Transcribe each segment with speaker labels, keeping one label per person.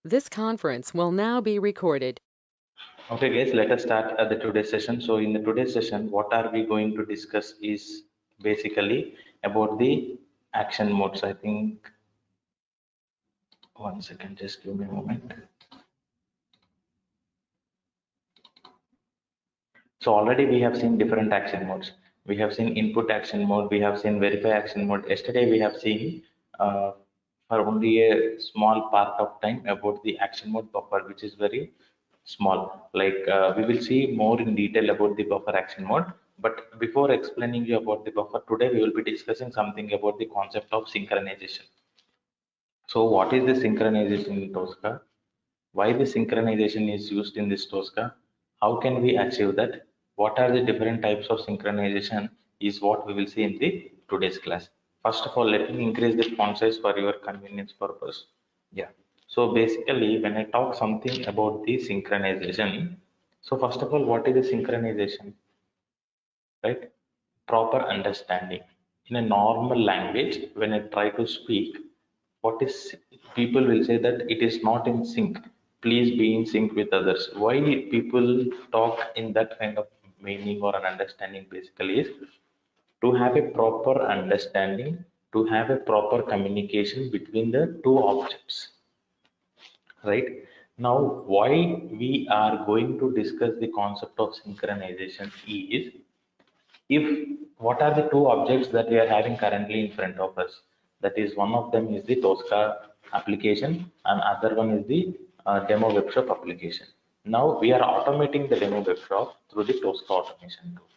Speaker 1: This conference will now be recorded.
Speaker 2: Okay, guys, let us start the today's session. So, in the today's session, what are we going to discuss is basically about the action modes. I think 1 second, just give me a moment. So, already we have seen different action modes. We have seen input action mode, we have seen verify action mode. Yesterday, we have seen for only a small part of time about the action mode buffer, which is very small. Like we will see more in detail about the buffer action mode. But before explaining you about the buffer, today we will be discussing something about the concept of synchronization. So what is the synchronization in Tosca? Why the synchronization is used in this Tosca? How can we achieve that? What are the different types of synchronization is what we will see in the today's class. First of all, let me increase the font size for your convenience purpose. Yeah. So basically, when I talk something about the synchronization, so first of all, what is the synchronization? Right? Proper understanding. In a normal language, when I try to speak, what is people will say that it is not in sync. Please be in sync with others. Why people talk in that kind of meaning or an understanding basically is to have a proper understanding, to have a proper communication between the two objects, right? Now, why we are going to discuss the concept of synchronization is if what are the two objects that we are having currently in front of us? That is, one of them is the Tosca application and other one is the demo webshop application. Now we are automating the demo webshop through the Tosca automation tool.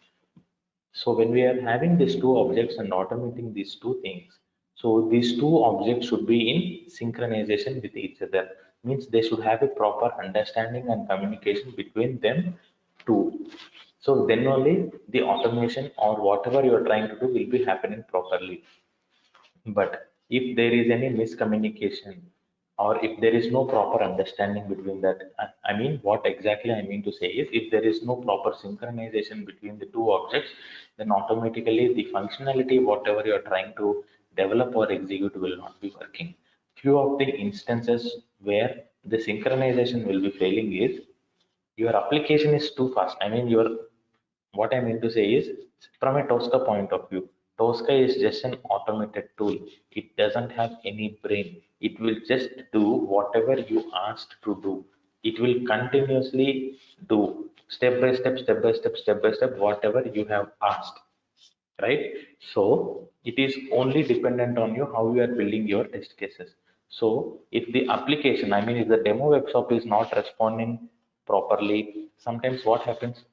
Speaker 2: So when we are having these two objects and automating these two things, so these two objects should be in synchronization with each other, means they should have a proper understanding and communication between them two. So then only the automation or whatever you are trying to do will be happening properly. But if there is any miscommunication or if there is no proper understanding between that, I mean, what exactly I mean to say is if there is no proper synchronization between the two objects, then automatically the functionality, whatever you are trying to develop or execute, will not be working. Few of the instances where the synchronization will be failing is your application is too fast. I mean, your what I mean to say is from a Tosca point of view, Tosca is just an automated tool. It doesn't have any brain. It will just do whatever you asked to do. It will continuously do step by step, step by step, step by step, whatever you have asked, right? So it is only dependent on you how you are building your test cases. So if the application, I mean, if the demo web shop is not responding properly, sometimes what happens,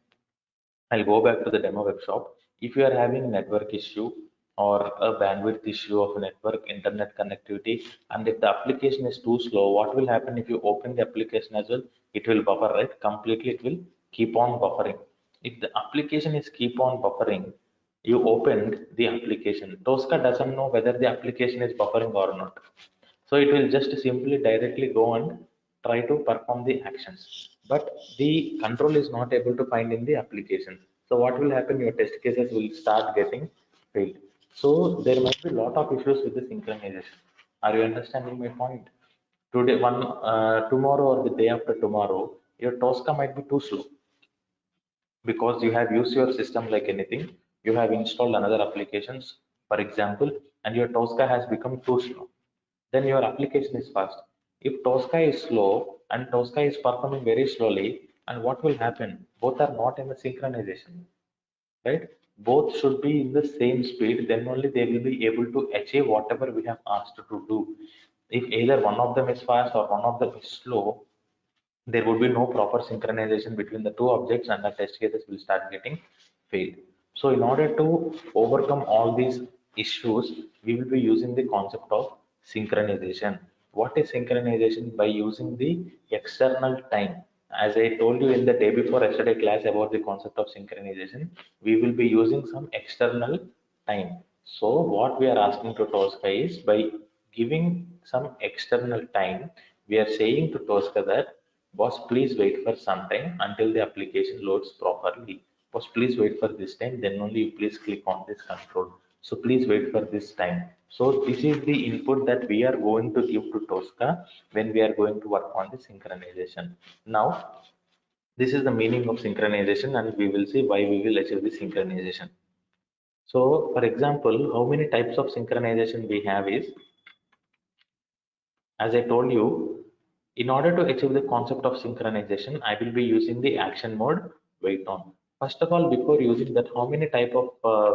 Speaker 2: I'll go back to the demo web shop. If you are having network issue or a bandwidth issue of network internet connectivity, and if the application is too slow, what will happen if you open the application as well? It will buffer, right? Completely, it will keep on buffering. If the application is keep on buffering, you opened the application. Tosca doesn't know whether the application is buffering or not. So it will just simply directly go and try to perform the actions. But the control is not able to find in the application. So what will happen? Your test cases will start getting failed. So there might be a lot of issues with the synchronization. Are you understanding my point? Today, tomorrow or the day after tomorrow, your Tosca might be too slow because you have used your system like anything. You have installed another applications, for example, and your Tosca has become too slow. Then your application is fast. If Tosca is slow and Tosca is performing very slowly, and what will happen? Both are not in the synchronization, right? Both should be in the same speed, then only they will be able to achieve whatever we have asked to do. If either one of them is fast or one of them is slow, there would be no proper synchronization between the two objects and the test cases will start getting failed. So in order to overcome all these issues, we will be using the concept of synchronization. What is synchronization? By using the external time. As I told you in the day before yesterday class about the concept of synchronization, we will be using some external time. So what we are asking to Tosca is by giving some external time, we are saying to Tosca that boss, please wait for some time until the application loads properly. Boss, please wait for this time, then only you please click on this control. So please wait for this time. So this is the input that we are going to give to Tosca when we are going to work on the synchronization. Now this is the meaning of synchronization, and we will see why we will achieve the synchronization. So for example, how many types of synchronization we have is, as I told you, in order to achieve the concept of synchronization, I will be using the action mode wait on. First of all, before using that, how many type of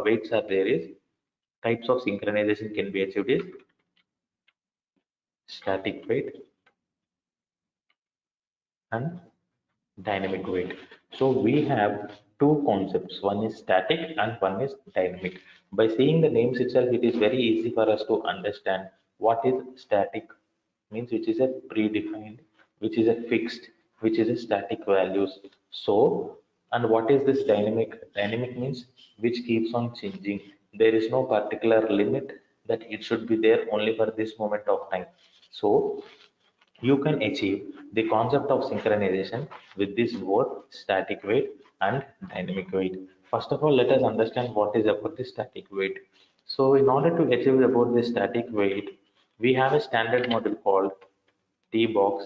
Speaker 2: waits are there is, types of synchronization can be achieved is static wait and dynamic wait. So we have two concepts. One is static and one is dynamic. By seeing the names itself, it is very easy for us to understand what is static means, which is a predefined, which is a fixed, which is a static values. So, and what is this dynamic? Dynamic means which keeps on changing. There is no particular limit that it should be there only for this moment of time. So you can achieve the concept of synchronization with this both static wait and dynamic wait. First of all, let us understand what is about the static wait. So in order to achieve about the static wait, we have a standard model called T-box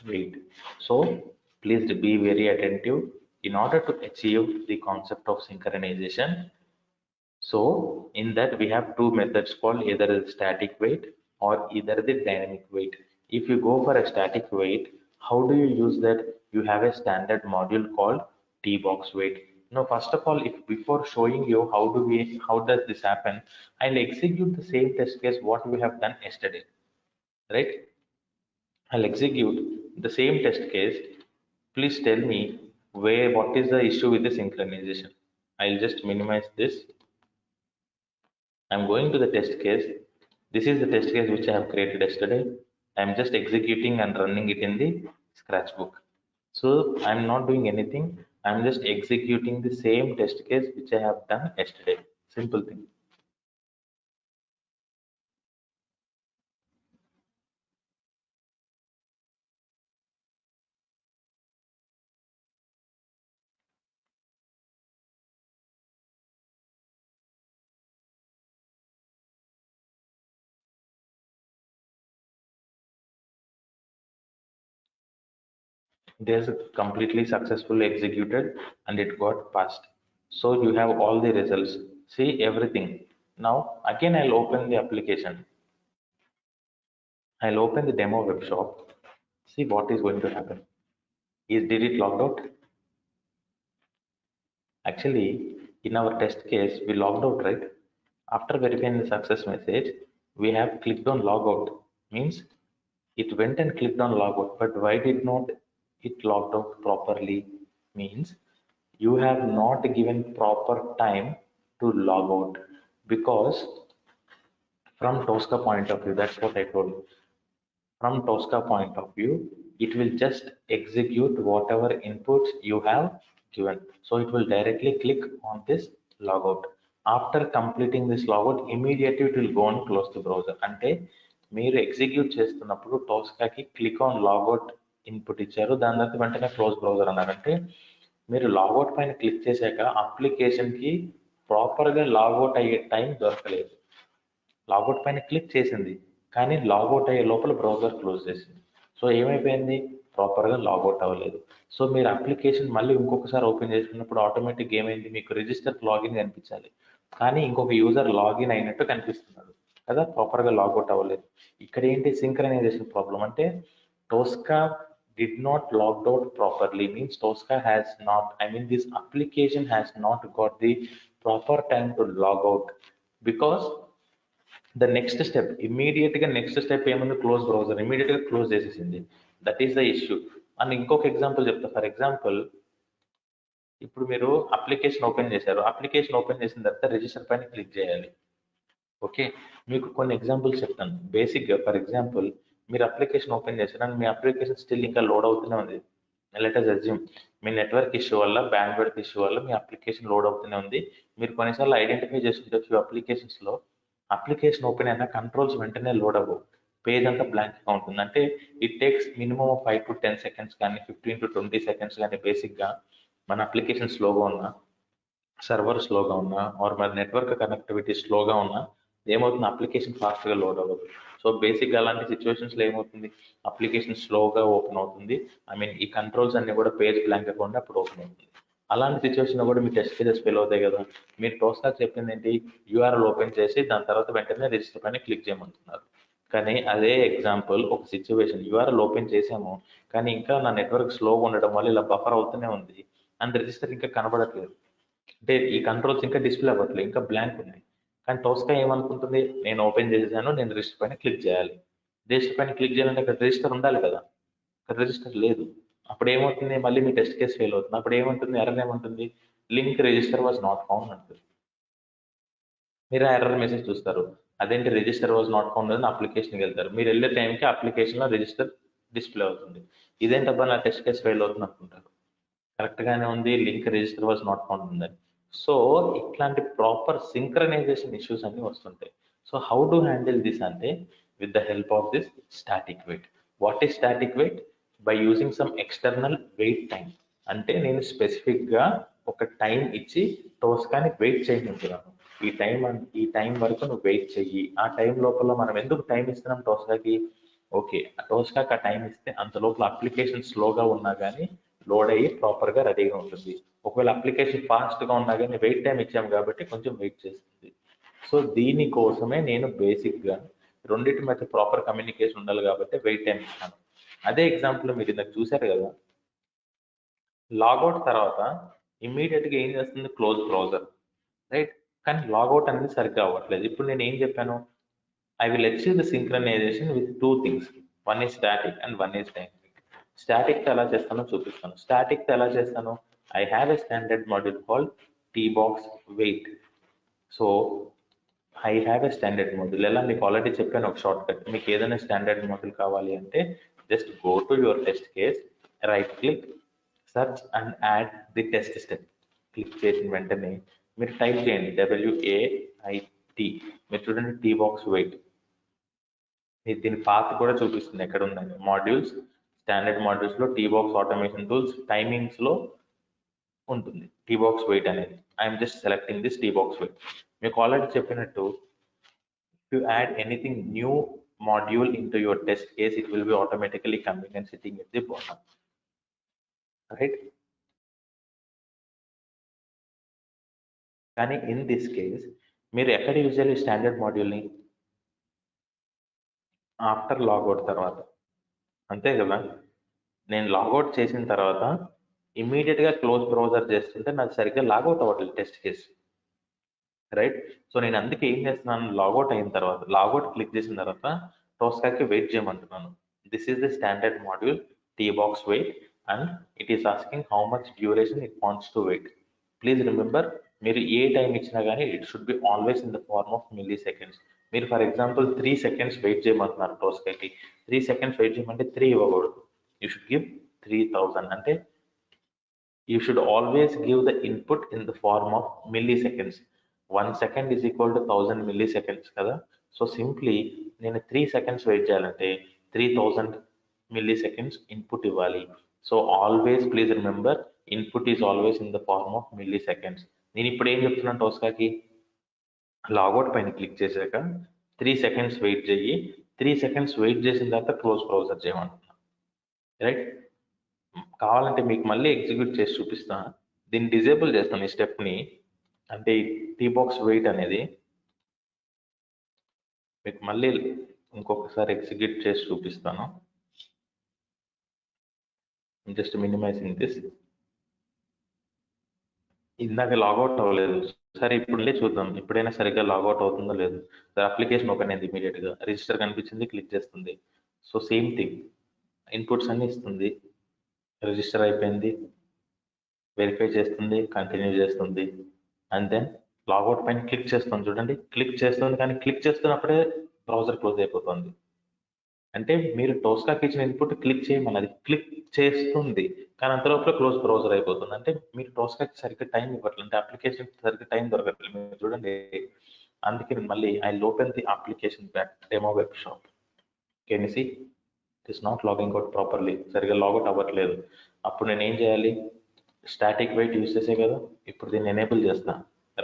Speaker 2: wait. So please be very attentive. In order to achieve the concept of synchronization, so in that we have two methods called either the static wait or either the dynamic wait. If you go for a static wait, how do you use that? You have a standard module called T-box wait. Now, first of all, if before showing you how does this happen, I'll execute the same test case what we have done yesterday, right? I'll execute the same test case. Please tell me what is the issue with the synchronization. I'll just minimize this. I'm going to the test case. This is the test case which I have created yesterday. I'm just executing and running it in the Scratchbook. So I'm not doing anything. I'm just executing the same test case which I have done yesterday. Simple thing. There's completely successfully executed and it got passed. So you have all the results. See everything. Now again I'll open the application. I'll open the demo web shop. See what is going to happen. Did it logged out? Actually, in our test case, we logged out, right? After verifying the success message, we have clicked on logout. Means it went and clicked on logout, but why did not it logged out properly? Means you have not given proper time to log out, because from Tosca point of view, that's what I told you. From Tosca point of view, it will just execute whatever inputs you have given. So it will directly click on this logout. After completing this logout, immediately it will go and close the browser. అంటే మీరు execute చేస్తున్నప్పుడు టోస్కాకి click on logout input ఇచ్చారు, దాని తర్వాత వెంటనే close browser అన్నారంటే మీరు logout పైన క్లిక్ చేశాక అప్లికేషన్కి ప్రాపర్గా లాగౌట్ అయ్యే టైం దొరకలేదు. లాగౌట్ పైన క్లిక్ చేసింది కానీ లాగౌట్ అయ్యే లోపల బ్రౌజర్ క్లోజ్ చేసింది. సో ఏమైపోయింది, ప్రాపర్గా లాగౌట్ అవ్వలేదు. సో మీరు అప్లికేషన్ మళ్ళీ ఇంకొకసారి ఓపెన్ చేసుకున్నప్పుడు ఆటోమేటిక్ ఏమైంది, మీకు రిజిస్టర్ లాగిన్ కనిపించాలి కానీ ఇంకొక యూజర్ లాగిన్ అయినట్టు కనిపిస్తున్నాడు కదా, ప్రాపర్గా లాగౌట్ అవ్వలేదు. ఇక్కడ ఏంటి సింక్రనైజేషన్ ప్రాబ్లం అంటే టోస్కా did not logged out properly, means Tosca has not, I mean this application has not got the proper time to log out, because the next step ఇమ్మీడియట్గా next step ఏముంది, close browser ఇమీడియట్గా close చేసేసింది. That is the issue. And ఇంకొక example చెప్తా. For example ఇప్పుడు మీరు application open చేశారు, application open చేసిన తర్వాత రిజిస్టర్ పైన క్లిక్ చేయాలి. ఓకే, మీకు కొన్ని ఎగ్జాంపుల్స్ చెప్తాను బేసిక్గా. ఫర్ ఎగ్జాంపుల్ మీరు అప్లికేషన్ ఓపెన్ చేశారు అండ్ మీ అప్లికేషన్ స్టిల్ ఇంకా లోడ్ అవుతూనే ఉంది. లెట్ అస్ అజ్యూమ్ మీ నెట్వర్క్ ఇష్యూ వల్ల, బ్యాండ్విడ్త్ ఇష్యూ వల్ల మీ అప్లికేషన్ లోడ్ అవుతూనే ఉంది. మీరు కొన్నిసార్లు ఐడెంటిఫై చేసుకుంటే ఫ్యూ అప్లికేషన్స్లో అప్లికేషన్ ఓపెన్ అయినా కంట్రోల్స్ వెంటనే లోడ్ అవ్వవు, పేజ్ అంతా బ్లాంక్గా ఉంటుంది. అంటే it takes minimum 5 to 10 seconds కానీ 15 to 20 seconds కానీ బేసిక్గా మన అప్లికేషన్ స్లోగా ఉన్నా సర్వర్ స్లోగా ఉన్నా ఆర్ మరి నెట్వర్క్ కనెక్టివిటీ స్లోగా ఉన్నా ఏమవుతుంది, అప్లికేషన్ ఫాస్ట్గా లోడ్ అవ్వదు. సో బేసిక్గా అలాంటి సిచ్యువేషన్స్లో ఏమవుతుంది, అప్లికేషన్ స్లోగా ఓపెన్ అవుతుంది. ఐ మీన్ ఈ కంట్రోల్స్ అన్ని కూడా పేజ్ బ్లాంక్ అవ్వకుండా అప్పుడు ఓపెన్ అవుతుంది. అలాంటి సిచ్యువేషన్లో కూడా మీ టెస్ట్ కేసెస్ ఫెయిల్ అవుతాయి కదా. మీరు టోస్టాక్ చెప్పింది ఏంటి, యూఆర్ఎల్ ఓపెన్ చేసి దాని తర్వాత వెంటనే రిజిస్టర్ పైన క్లిక్ చేయమంటున్నారు. కానీ అదే ఎగ్జాంపుల్ ఒక సిచ్యువేషన్, యూఆర్ఎల్ ఓపెన్ చేసాము కానీ ఇంకా నా నెట్వర్క్ స్లోగా ఉండడం వల్ల ఇలా బఫర్ అవుతూనే ఉంది అండ్ రిజిస్టర్ ఇంకా కనబడట్లేదు. అంటే ఈ కంట్రోల్స్ ఇంకా డిస్ప్లే అవ్వట్లేదు, ఇంకా బ్లాంక్ ఉంది. కానీ టోస్కా ఏమనుకుంటుంది, నేను ఓపెన్ చేసేసాను, నేను రిజిస్టర్ పైన క్లిక్ చేయాలి. రిజిస్టర్ పైన క్లిక్ చేయాలంటే ఇక్కడ రిజిస్టర్ ఉండాలి కదా, ఇక్కడ రిజిస్టర్ లేదు. అప్పుడు ఏమవుతుంది, మళ్ళీ మీ టెస్ట్ కేసు ఫెయిల్ అవుతుంది. అప్పుడు ఏమంటుంది, ఎర్రర్ ఏమంటుంది, link register was not found అంటుంది. మీరు ఆ ఎర్రర్ మెసేజ్ చూస్తారు, అదేంటి రిజిస్టర్ వాజ్ నాట్ ఫౌండ్ అని అప్లికేషన్కి వెళ్తారు. మీరు వెళ్ళే టైంకి అప్లికేషన్లో రిజిస్టర్ డిస్ప్లే అవుతుంది. ఇదేంటబ్బా నా టెస్ట్ కేసు ఫెయిల్ అవుతుంది అనుకుంటారు. కరెక్ట్ గానే ఉంది, link register was not found ఉందని. సో ఇట్లాంటి ప్రాపర్ సింక్రనైజేషన్ ఇష్యూస్ అన్ని వస్తుంటాయి. So how to handle this అంటే with the help of this static wait. What is static wait? By using some external wait time. అంటే నేను specific గా ఒక time ఇచ్చి టోస్కాని వెయిట్ చేయమంటున్నాను. ఈ టైం వరకు నువ్వు వెయిట్ చెయ్యి. ఆ టైం లోపల మనం ఎందుకు టైం ఇస్తున్నాం టోస్కాకి, ఓకే టోస్కాకి ఆ టైం ఇస్తే అంత లోపల అప్లికేషన్ స్లోగా ఉన్నా కానీ లోడ్ అయ్యి ప్రాపర్గా రెడీగా ఉంటుంది. ఒకవేళ అప్లికేషన్ ఫాస్ట్గా ఉన్నా కానీ వెయిట్ టైం ఇచ్చాము కాబట్టి కొంచెం వెయిట్ చేస్తుంది. సో దీనికోసమే నేను బేసిక్గా రెండింటి మధ్య ప్రాపర్ కమ్యూనికేషన్ ఉండాలి కాబట్టి వెయిట్ టైం ఇస్తాను. అదే ఎగ్జాంపుల్ మీరు ఇందాక చూశారు కదా, లాగౌట్ తర్వాత ఇమ్మీడియట్గా ఏం చేస్తుంది, క్లోజ్ బ్రౌజర్, రైట్. కానీ లాగౌట్ అనేది సరిగ్గా అవ్వట్లేదు. ఇప్పుడు నేను ఏం చెప్పాను, I will achieve the synchronization with two things. One is static and one is dynamic. Static తో ఎలా చేస్తానో చూపిస్తాను. Static తో ఎలా చేస్తాను, I have a standard module called tbox wait. So I have a standard module. ఎలా మీకు already చెప్పాను ఒక షార్ట్ కట్. మీకు ఏదైనా స్టాండర్డ్ మోడ్యూల్ కావాలి అంటే just go to your test case, right click, search and add the test step. Click చేసిన వెంటనే మీరు టైప్ చేయండి WAIT. మీరు చూడండి tbox wait. దీని పాత్ కూడా చూపిస్తుంది ఎక్కడ ఉందని. మాడ్యూల్స్, స్టాండర్డ్ మాడ్యూల్స్ లో టీబాక్స్ ఆటోమేషన్ టూల్స్, టైమింగ్స్ లో ఉంటుంది టీబాక్స్ వెయిట్ అనేది. I'm just selecting this tbox wait. మీకు ఆల్రెడీ చెప్పినట్టు to add anything new module into your test case, it will be automatically coming and sitting at the bottom, right? కానీ in this case మీరు ఎక్కడ use చేయాలి standard మాడ్యూల్ని, after logout తర్వాత, అంతే కదా. నేను లాగౌట్ చేసిన తర్వాత ఇమీడియట్గా క్లోజ్ బ్రౌజర్ చేస్తుంటే నాకు సరిగ్గా లాగౌట్ అవ్వట్లేదు టెస్ట్ కేసు, రైట్. సో నేను అందుకే ఏం చేస్తున్నాను, లాగౌట్ అయిన తర్వాత, లాగౌట్ క్లిక్ చేసిన తర్వాత టోస్కాకి వెయిట్ చేయమంటున్నాను. This is the standard module tbox wait and it is asking how much duration it wants to wait. Please remember, మీరు ఏ టైం ఇచ్చినా కానీ it should be always in the form of milliseconds. మీరు for example 3 seconds wait చేయమంటున్నారు టోస్కాకి, 3 seconds wait చేయమంటే 3 ఇవ్వకూడదు, you should give 3000. అంటే you should always give the input in the form of milliseconds. 1 second is equal to 1000 milliseconds కదా. So simply నేను 3 seconds wait చేయాలంటే 3000 milliseconds input ఇవ్వాలి. So always please remember, input is always in the form of milliseconds. నేను ఇప్పుడు ఏం చెప్తున్నాను టోస్కాకి, logout పైన click చేశాక 3 seconds వెయిట్ చేయి, 3 seconds వెయిట్ చేసిన తర్వాత క్లోజ్ బ్రౌజర్ చేయమంటున్నాను, రైట్. కావాలంటే మీకు మళ్ళీ ఎగ్జిక్యూట్ చేసి చూపిస్తా. దీన్ని డిజేబుల్ చేస్తాను ఈ స్టెప్ని, అంటే ఈ టీబాక్స్ వెయిట్ అనేది మీకు మళ్ళీ ఇంకొకసారి ఎగ్జిక్యూట్ చేసి చూపిస్తాను. Just minimising this. ఇందాక లాగౌట్ అవ్వలేదు, సరే ఇప్పుడు చూద్దాం ఇప్పుడైనా సరిగ్గా లాగౌట్ అవుతుందో లేదు. సరే అప్లికేషన్ ఓపెన్ అయింది, ఇమీడియట్ గా రిజిస్టర్ కనిపించింది, క్లిక్ చేస్తుంది. సో సేమ్ థింగ్, ఇన్పుట్స్ అన్ని ఇస్తుంది, రిజిస్టర్ అయిపోయింది, వెరిఫై చేస్తుంది, కంటిన్యూ చేస్తుంది, అండ్ దెన్ లాగౌట్ పైన క్లిక్ చేస్తుంది. చూడండి క్లిక్ చేస్తుంది, కానీ క్లిక్ చేస్తున్నప్పుడే బ్రౌజర్ క్లోజ్ అయిపోతుంది. అంటే మీరు టోస్కాకి ఇచ్చిన ఇన్పుట్ క్లిక్ చేయమన్నది, క్లిక్ చేస్తుంది కానీ అంతలోపల క్లోజ్ బ్రౌజర్ అయిపోతుంది. అంటే మీరు టోస్కాకి సరిగ్గా టైం ఇవ్వట్లేదు, అంటే అప్లికేషన్ సరిగ్గా టైం దొరకట్లేదు. మీరు చూడండి, అందుకే నేను మళ్ళీ I open the application back demo web shop. Can you see it is not logging out properly, సరిగ్గా లాగౌట్ అవ్వట్లేదు. అప్పుడు నేను ఏం చేయాలి, స్టాటిక్ వెయిట్ యూస్ చేసే కదా. ఇప్పుడు దీన్ని ఎనేబుల్ చేస్తా,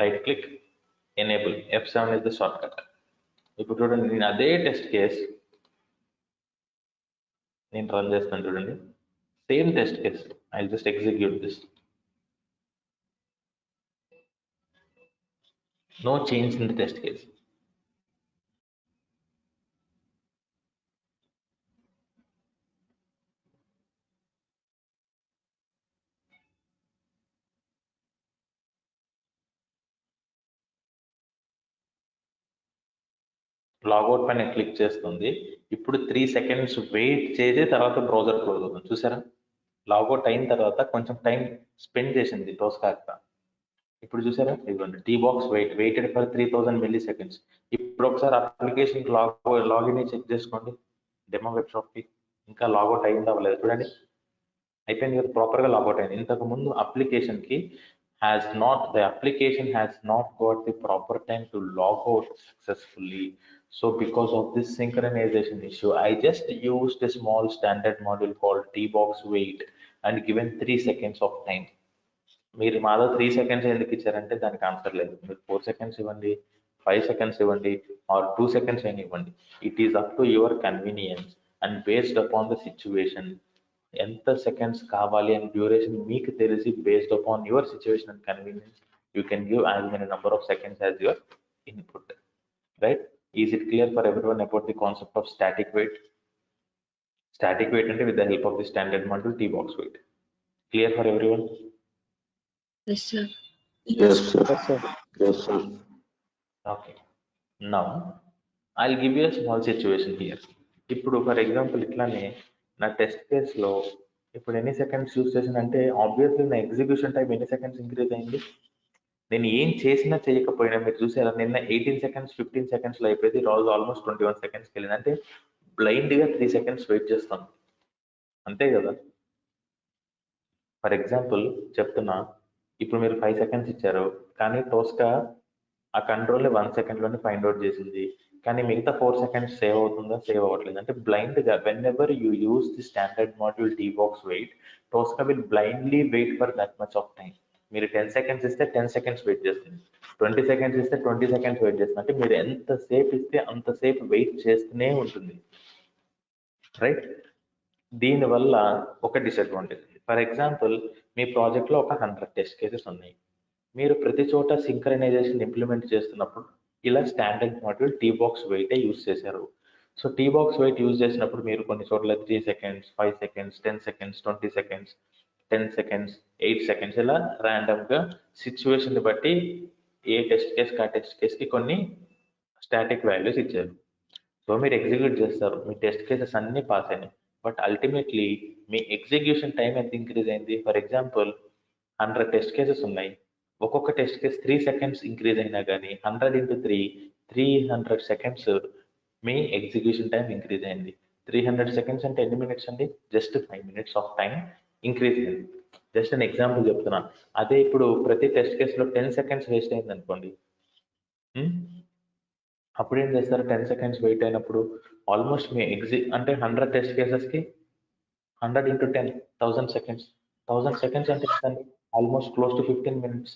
Speaker 2: right click, enable, F7 is the short cut. ఇప్పుడు చూడండి, నేను అదే టెస్ట్ కేస్ నేను రన్ చేస్తాను. చూడండి, same test case. I just execute this. No change in the test case. Logout పైన క్లిక్ చేస్తుంది. ఇప్పుడు 3 seconds వెయిట్ చేసి తర్వాత బ్రౌజర్ క్లోజ్ అవుతుంది. చూసారా, లాగౌట్ అయిన తర్వాత కొంచెం టైం స్పెండ్ చేసింది టోస్కా. ఇప్పుడు చూసారా, ఇదిగోండి, T box waited for 3000 milliseconds. ఇప్పుడు ఒకసారి అప్లికేషన్ లాగిన్ చెక్ చేసుకోండి, డెమో వెబ్ షాప్ కి. ఇంకా లాగౌట్ అయిందా అవ్వలేదు చూడండి. అయిపోయింది కదా, ప్రాపర్ గా లాగౌట్ అయింది. ఇంతకు ముందు అప్లికేషన్ కి the application has not got the proper time to log out successfully. So because of this synchronization issue, I just used a small standard module called tbox wait and given 3 seconds of time. మీరు మాలో 3 seconds ఎందుకు ఇచ్చారంటే దానికి answer లేదు. మీరు 4 seconds ఇవ్వండి, 5 seconds ఇవ్వండి, are 2 seconds అయినా ఇవ్వండి. It is up to your convenience and based upon the situation. ఎంత సెకండ్స్ కావాలి అని డ్యూరేషన్ మీకు తెలిసి, based upon your situation and convenience, you can give as many number of seconds as your input. Right? Is it clear for everyone about the concept of static wait? Static wait అంటే with the help of the standard module tbox wait. Clear for everyone?
Speaker 3: Yes, sir.
Speaker 4: Yes, sir.
Speaker 3: Yes, sir.
Speaker 4: Yes, sir.
Speaker 2: Okay. Now, I'll give you a small situation here. ఇప్పుడు for example ఇట్లానే నా test కేసులో ఇప్పుడు ఎన్ని seconds use చేసానంటే, obviously నా execution time ఎన్ని seconds increase అయింది. నేను ఏం చేసినా చేయకపోయినా మీరు చూసారా, నిన్న 18 seconds 15 seconds లో అయిపోయింది, రోజు ఆల్మోస్ట్ 21 seconds వెళ్ళింది. అంటే బ్లైండ్ గా 3 seconds వెయిట్ చేస్తాను, అంతే కదా. ఫర్ ఎగ్జాంపుల్ చెప్తున్నా, ఇప్పుడు మీరు 5 seconds ఇచ్చారు, కానీ టోస్కా ఆ కంట్రోల్ 1 second లోనే ఫైండ్ అవుట్ చేసింది, కానీ మిగతా 4 seconds సేవ్ అవుతుందా, సేవ్ అవ్వట్లేదు. అంటే బ్లైండ్ గా whenever you use the standard module tbox wait, Tosca will blindly wait for that much of time. మీరు 10 seconds ఇస్తే 10 seconds వెయిట్ చేస్తుంది, 20 seconds ఇస్తే 20 seconds వెయిట్ చేస్తుంది. అంటే మీరు ఎంతసేపు ఇస్తే అంతసేపు వెయిట్ చేస్తూనే ఉంటుంది. రైట్? దీనివల్ల ఒక డిసడ్వాంటేజ్. ఫర్ ఎగ్జాంపుల్, మీ ప్రాజెక్ట్లో ఒక 100 టెస్ట్ కేసెస్ ఉన్నాయి. మీరు ప్రతి చోట సింక్రనైజేషన్ ఇంప్లిమెంట్ చేస్తున్నప్పుడు ఇలా standard module tbox wait use చేశారు. సో tbox wait యూజ్ చేసినప్పుడు మీరు కొన్ని చోట్ల 3 seconds 5 seconds 10 seconds 20 seconds 10 seconds 8 seconds ఇలా ర్యాండమ్ గా సిచ్యువేషన్ బట్టి ఏ టెస్ట్ కేస్ కి కొన్ని స్టాటిక్ వాల్యూస్ ఇచ్చారు. సో మీరు ఎగ్జిక్యూట్ చేస్తారు, మీ టెస్ట్ కేసెస్ అన్ని పాస్ అయినాయి, but ultimately me execution time ఎంత ఇంక్రీజ్ అయింది. ఫర్ ఎగ్జాంపుల్ 100 టెస్ట్ కేసెస్ ఉన్నాయి, ఒక్కొక్క టెస్ట్ కేస్ 3 seconds ఇంక్రీజ్ అయినా కానీ 100 into 3 300 seconds మీ ఎగ్జిక్యూషన్ టైం ఇంక్రీజ్ అయింది. 300 seconds అంటే ఎన్ని మినిట్స్ అండి? Just 5 minutes of time increase అయింది. జస్ట్ నేను ఎగ్జాంపుల్ చెప్తున్నా. అదే ఇప్పుడు ప్రతి టెస్ట్ కేసులో 10 seconds వేస్ట్ అయింది అనుకోండి, అప్పుడు ఏం చేస్తారు? 10 seconds వెయిట్ అయినప్పుడు ఆల్మోస్ట్ మీ అంటే 100 టెస్ట్ కేసెస్ కి 100 into 10 1000 seconds. 1000 seconds అంటే ఎంతండి? Almost close to 15 minutes.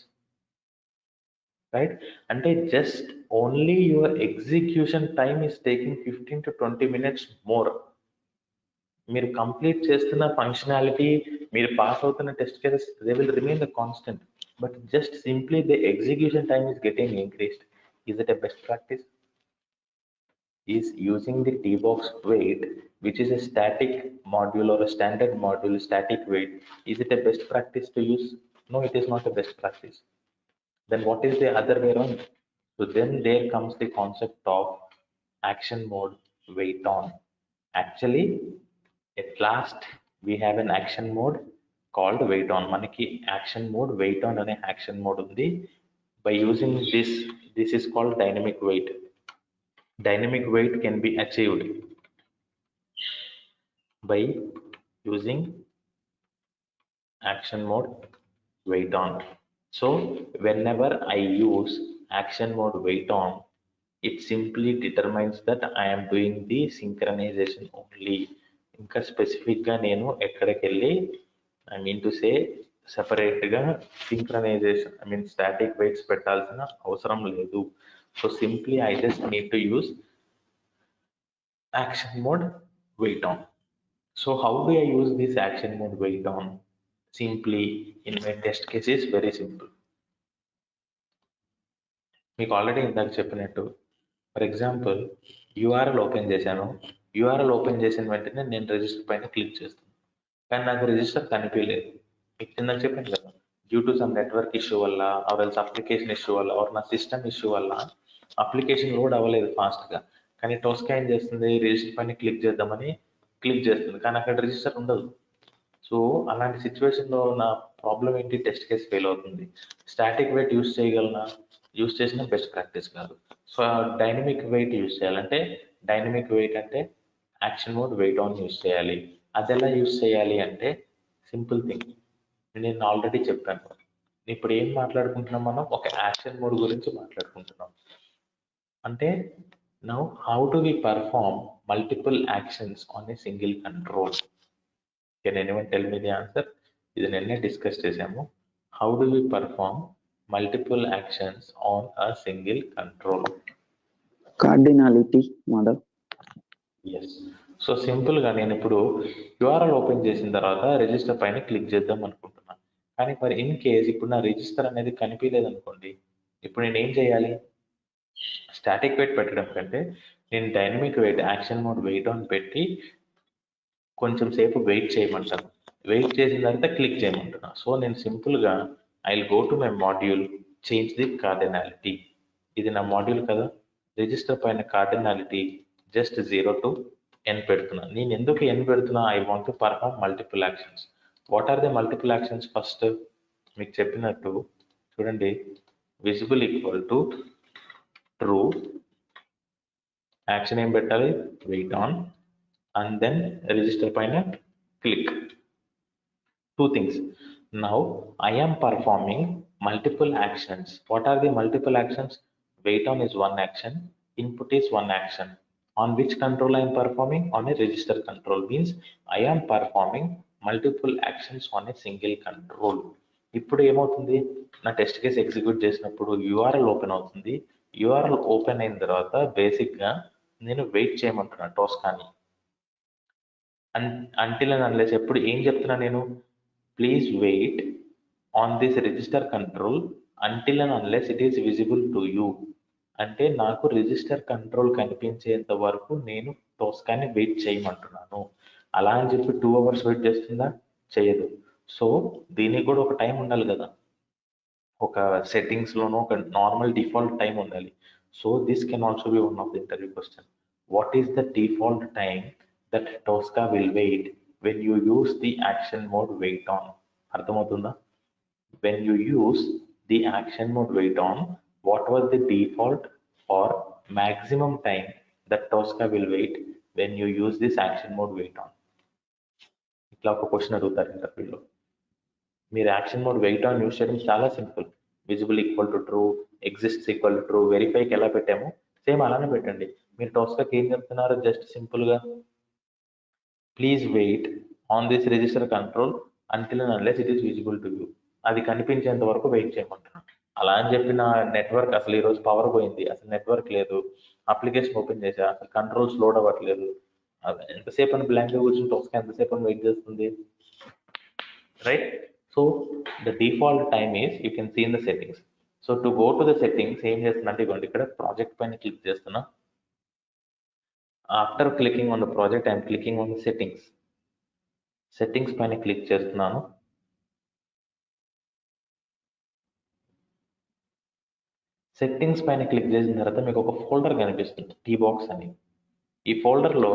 Speaker 2: Right? అంటే just only your execution time is taking 15 to 20 minutes more. మీరు కంప్లీట్ చేస్తున్న ఫంక్షనాలిటీ, మీరు పాస్ అవుతున్న test cases, they will remain the constant, but just simply the execution time is getting increased. Is it a best practice? Is using the tbox wait, which is a static module or a standard module, static wait, is it a best practice to use? No, it is not a best practice. Then what is the other way around? So then there comes the concept of action mode wait on. Actually, at last we have an action mode called wait on. Manaki action mode wait on ane action mode undi. By using this is called dynamic wait. Dynamic wait can be achieved by using action mode wait on. So whenever I use action mode wait on, it simply determines that I am doing the synchronization only. ఇంకా specific గా నేను ఎక్కడికి వెళ్ళి, I mean to say సెపరేట్గా synchronisation static weights పెట్టాల్సిన అవసరం లేదు. So simply I just need to use action mode wait on. So how do I use this action mode wait on? Simply in my test case is very simple. మీకు already ఇందాక చెప్పినట్టు for example URL open చేశాను. URL open చేసిన వెంటనే నేను register పైన click చేస్తాను, కానీ నాకు రిజిస్టర్ కనిపించలేదు. మీకు ఇందాక చెప్పాను కదా, due to some network issue వల్ల ఆర్ ఎల్స్ అప్లికేషన్ ఇష్యూ వల్ల ఆర్ నా సిస్టమ్ ఇష్యూ వల్ల అప్లికేషన్ లోడ్ అవ్వలేదు ఫాస్ట్గా. కానీ టోస్కా ఏం చేస్తుంది, రిజిస్టర్ పైన క్లిక్ చేద్దామని క్లిక్ చేస్తుంది, కానీ అక్కడ రిజిస్టర్ ఉండదు. సో అలాంటి సిచ్యువేషన్లో నా ప్రాబ్లం ఏంటి, టెస్ట్ కేస్ ఫెయిల్ అవుతుంది. స్టాటిక్ వెయిట్ యూస్ చేయగలనా, యూస్ చేసిన బెస్ట్ ప్రాక్టీస్ కాదు. సో డైనమిక్ వెయిట్ యూస్ చేయాలంటే, డైనమిక్ వెయిట్ అంటే action mode wait on use చేయాలి. అది ఎలా యూస్ చేయాలి అంటే సింపుల్ థింగ్, నేను ఆల్రెడీ చెప్పాను. ఇప్పుడు ఏం మాట్లాడుకుంటున్నాం మనం, ఒక యాక్షన్ మోడ్ గురించి మాట్లాడుకుంటున్నాం. అంటే now how do we perform multiple actions on a single control. Can anyone tell me the answer? ఇది నిన్నే డిస్కస్ చేసాము. How do we perform multiple actions on a single control?
Speaker 4: Cardinality model.
Speaker 2: Yes. So simple గా నేను ఇప్పుడు URL open చేసిన తర్వాత register పైన click చేద్దాం అనుకుంటున్నాను, కానీ మరి ఇన్ కేస్ ఇప్పుడు నా రిజిస్టర్ అనేది కనిపించలేదు అనుకోండి, ఇప్పుడు నేను ఏం చేయాలి? స్టాటిక్ వెయిట్ పెట్టడం కంటే నేను dynamic wait action mode wait on పెట్టి కొంచెం సేపు వెయిట్ చేయమంటాను. వెయిట్ చేసిన తర్వాత క్లిక్ చేయమంటున్నా. సో నేను సింపుల్ గా I will go to my module, change the cardinality. ఇది నా మాడ్యూల్ కదా, రిజిస్టర్ పైన కార్డినాలిటీ జస్ట్ 0 to n పెడుతున్నా. నేను ఎందుకు n పెడుతున్నా? I want to perform multiple actions. What are the multiple actions? First మీకు చెప్పినట్టు చూడండి, visible equal to true, action ఏం పెట్టాలి, wait on, and then register పైన click. Two things. Now I am performing multiple actions. What are the multiple actions? Wait on is one action, input is one action. On which control I am performing? On a register control. Means I am performing multiple actions on a single control. ఇప్పుడు ఏమవుతుంది, నా test case execute చేసినప్పుడు URL open అవుతుంది. URL open అయిన తర్వాత బేసిక్గా నేను wait చేయమంటున్నా టోస్కాని. అంటిల్ అండ్ అన్లెస్ ఎప్పుడు ఏం చెప్తున్నా నేను, please wait on this register control until and unless it is visible to you. అంటే నాకు రిజిస్టర్ కంట్రోల్ కనిపించేంత వరకు నేను టోస్కాని వెయిట్ చేయమంటున్నాను. అలా అని చెప్పి 2 hours వెయిట్ చేస్తుందా? చేయదు. సో దీనికి కూడా ఒక టైం ఉండాలి కదా, ఒక సెట్టింగ్స్లోనూ ఒక నార్మల్ డిఫాల్ట్ టైం ఉండాలి. So this can also be one of the interview question. What is the default time that Tosca will wait when you use the action mode wait on? అర్థమవుతుందా? when you use the action mode wait on, what was the default or maximum time that Tosca will wait when you use this action mode wait on? ఇట్లా ఒక question అడుగుతారు ఇంటర్వ్యూలో. మీరు action mode wait on use చేయడం చాలా simple. Visible equal to true, exists equal to true, వెరిఫైకి ఎలా పెట్టామో సేమ్ అలానే పెట్టండి. మీరు టోస్కాకి ఏం చెప్తున్నారు, జస్ట్ సింపుల్గా please wait on this register control until and unless it is visible to you. అది కనిపించేంత వరకు వెయిట్ చేయమంటున్నాను. అలా అని చెప్పి నా నెట్వర్క్ అసలు ఈరోజు పవర్ పోయింది, అసలు నెట్వర్క్ లేదు, అప్లికేషన్ ఓపెన్ చేసా, అసలు కంట్రోల్స్ లోడ్ అవ్వట్లేదు, ఎంతసేపు అని బ్లాంక్గా కూర్చుని టోస్కా ఎంతసేపు అని వెయిట్ చేస్తుంది, right? So the default time is you can see in the settings. So to go to the settings ఏం చేస్తున్నా అంటే, ఇవ్వండి ఇక్కడ ప్రాజెక్ట్ పైన క్లిక్ చేస్తున్నా. After clicking on the project I'm clicking on the settings. Settings పైన click చేస్తున్నాను. Settings పైన క్లిక్ చేసిన తర్వాత మీకు ఒక ఫోల్డర్ కనిపిస్తుంది, టీ బాక్స్ అని. ఈ ఫోల్డర్లో